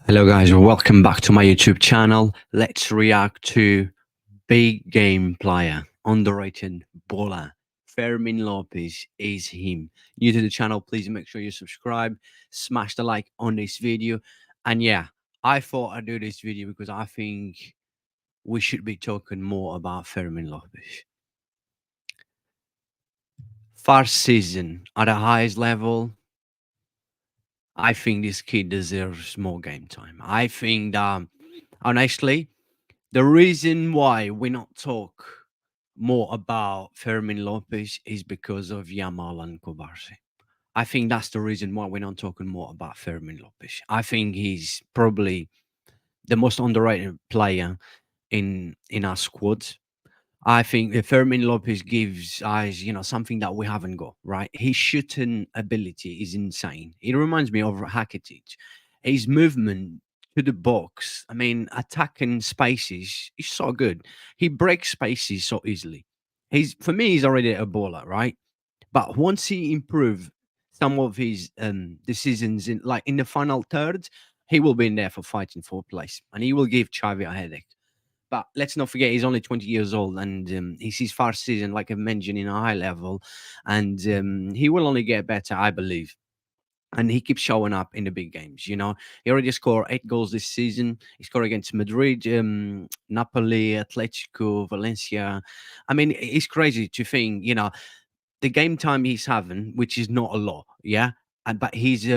Hello, guys. Welcome back to my YouTube channel. Let's react to big game player, underrated baller. Fermin Lopez is him. New to the channel, please make sure you subscribe, smash the like on this video. And yeah, I thought I'd do this video because I think we should be talking more about Fermin Lopez. First season at the highest level, I think this kid deserves more game time. I think that honestly, the reason why we not talk more about Fermin Lopez is because of Yamal and Kobarsi. I think that's the reason why we're not talking more about Fermin Lopez. I think he's probably the most underrated player in our squad. I think that Fermin Lopez gives us, something that we haven't got, right? His shooting ability is insane. It reminds me of Hakitic. His movement to the box, I mean, attacking spaces is so good. He breaks spaces so easily. For me, he's already a baller, right? But once he improve some of his decisions in the final third, he will be in there for fighting for place, and he will give Xavi a headache. But let's not forget, he's only 20 years old, and he's his first season, like I mentioned, in a high level, and he will only get better, I believe. And he keeps showing up in the big games. He already scored 8 goals this season. He scored against Madrid, Napoli, Atletico, Valencia. I mean, it's crazy to think, the game time he's having, which is not a lot, yeah. But he's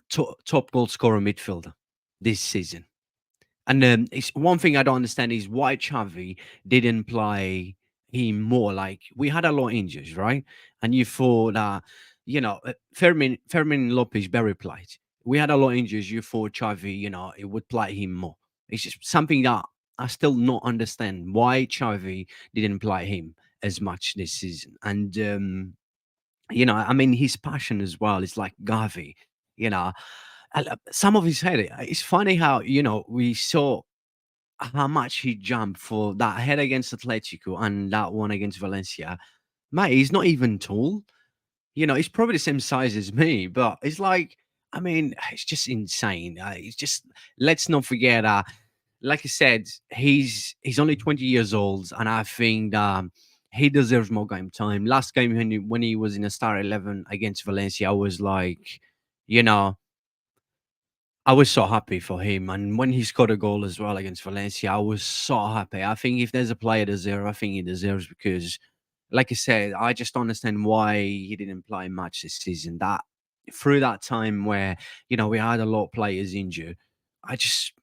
top goal scorer midfielder this season. And it's one thing I don't understand is why Xavi didn't play him more. Like we had a lot of injuries, right? And you thought that Fermin Lopez very played. We had a lot of injuries. You thought Xavi, it would play him more. It's just something that I still not understand why Xavi didn't play him as much this season. And I mean his passion as well. It's like Gavi, you know. Some of his head. It's funny how we saw how much he jumped for that head against Atletico and that one against Valencia. Mate, he's not even tall. He's probably the same size as me, but it's like, I mean, it's just insane. It's just let's not forget like I said, he's only 20 years old, and I think he deserves more game time. Last game when he was in a star 11 against Valencia, I was like, you know, I was so happy for him, and when he scored a goal as well against Valencia, I was so happy. I think if there's a player deserve, I think he deserves because, like I said, I just don't understand why he didn't play much this season. That through that time where we had a lot of players injured, I just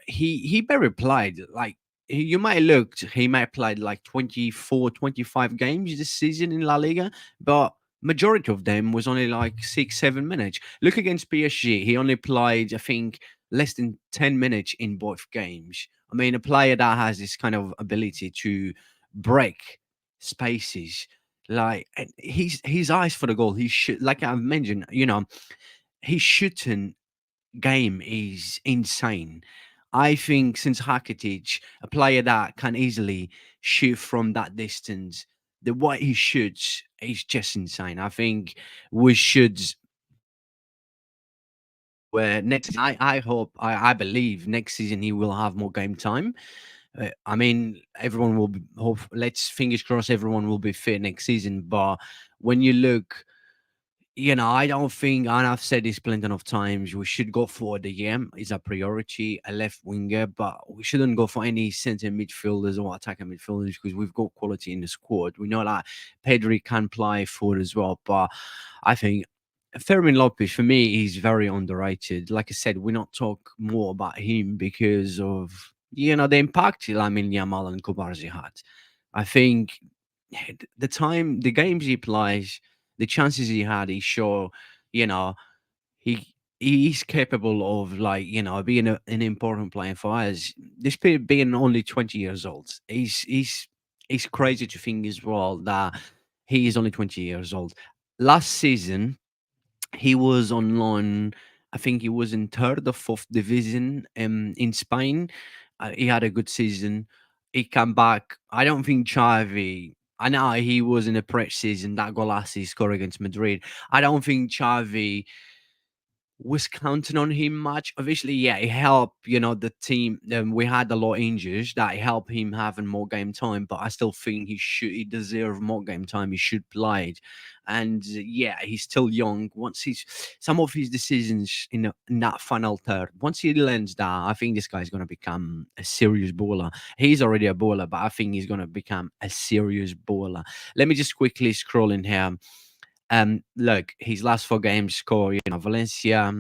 he barely played. Like you might looked, he might have played like 24, 25 games this season in La Liga, but majority of them was only like 6, 7 minutes. Look against PSG, he only played, I think, less than 10 minutes in both games. I mean, a player that has this kind of ability to break spaces, like and his eyes for the goal. He should, like I've mentioned, his shooting game is insane. I think since Hakitic, a player that can easily shoot from that distance, the way he shoots is just insane. I think we should where next I hope I believe next season he will have more game time. I mean, everyone will be, hope. Let's fingers crossed everyone will be fit next season. But when you look, I don't think, and I've said this plenty of times, we should go for the DM is a priority, a left winger, but we shouldn't go for any center midfielders or attacking midfielders because we've got quality in the squad. We know that Pedri can play forward as well, but I think Fermin Lopez for me he's very underrated. Like I said, we not talk more about him because of the impact Lamine Yamal and Kubarzi had. I think the games he plays, the chances he had, he sure, you know, he he's capable of like being an important player for us. Despite being only 20 years old, he's crazy to think as well that he is only 20 years old. Last season he was on loan. I think he was in third or fourth division in Spain. He had a good season. He came back. I don't think Xavi. I know he was in a pre season that goal last he scored against Madrid. I don't think Xavi was counting on him much. Obviously, yeah, it helped, the team. We had a lot of injuries that helped him having more game time, but I still think he deserve more game time. He should play it. And yeah, he's still young. Once he's some of his decisions in that final third, once he learns that, I think this guy's gonna become a serious baller. He's already a baller, but I think he's gonna become a serious baller. Let me just quickly scroll in here. Look, his last four games score, Valencia,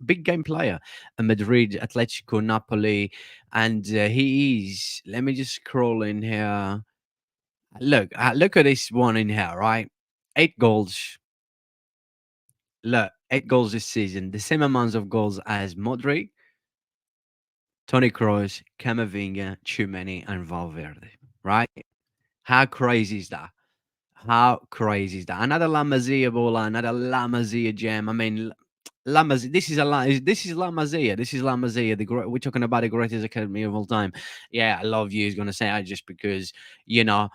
big game player, Madrid, Atletico, Napoli, and he is. Let me just scroll in here. Look at this one in here, right? 8 goals. Look, 8 goals this season, the same amounts of goals as Modric, Tony Kroos, Camavinga, Chumeni, and Valverde. Right? How crazy is that? How crazy is that? Another La Masia baller, another La Masia gem. I mean, La Masia. This is La Masia. This is La Masia. We're talking about the greatest academy of all time. Yeah, I love you. He's gonna say I just because you know.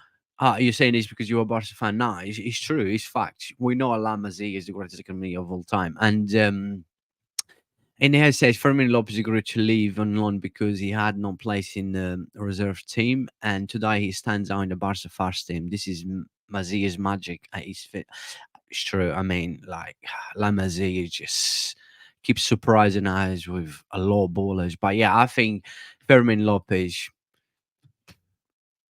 You're saying this because you're a Barca fan. No, it's true. It's fact. We know La Masia is the greatest academy of all time, and it says Fermin Lopez agreed to leave on loan because he had no place in the reserve team, and today he stands out in the Barca first team. This is Mazia's magic at his fit. It's true. I mean, like La Masia just keeps surprising us with a lot of ballers. But yeah, I think Fermin Lopez,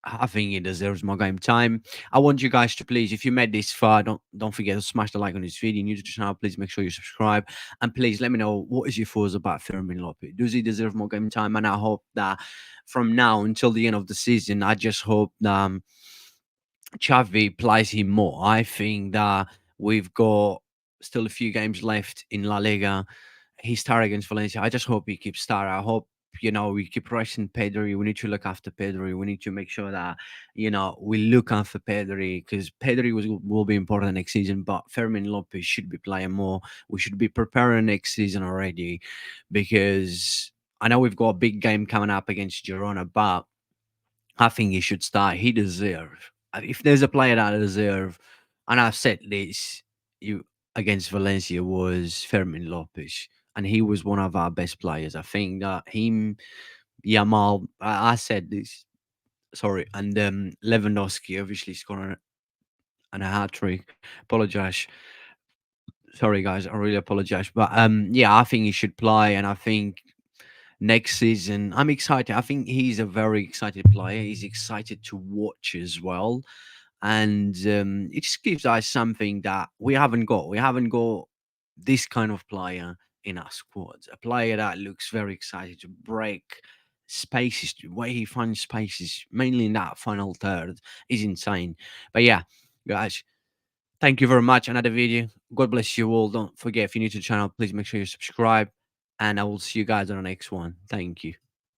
I think he deserves more game time. I want you guys to please, if you made this far, don't forget to smash the like on this video. New to the channel, please make sure you subscribe and please let me know what is your thoughts about Fermin Lopez. Does he deserve more game time? And I hope that from now until the end of the season, I just hope that Xavi plays him more. I think that we've got still a few games left in La Liga. He started against Valencia. I just hope he keeps starting. I hope we keep rushing Pedri. We need to look after Pedri. We need to make sure that we look after Pedri because Pedri will be important next season. But Fermin Lopez should be playing more. We should be preparing next season already because I know we've got a big game coming up against Girona, but I think he should start. He deserves. If there's a player that deserve, and I've said this, you against Valencia was Fermin Lopez, and he was one of our best players. I think that him, Yamal. I said this. Sorry, and Lewandowski obviously scored and a hat trick. Apologize. Sorry, guys. I really apologize. But yeah, I think he should play, and I think next season. I'm excited. I think he's a very excited player. He's excited to watch as well. And it just gives us something that we haven't got. We haven't got this kind of player in our squads. A player that looks very excited to break spaces, the way he finds spaces, mainly in that final third, is insane. But yeah, guys, thank you very much. Another video. God bless you all. Don't forget, if you're new to the channel, please make sure you subscribe. And I will see you guys on the next one. Thank you.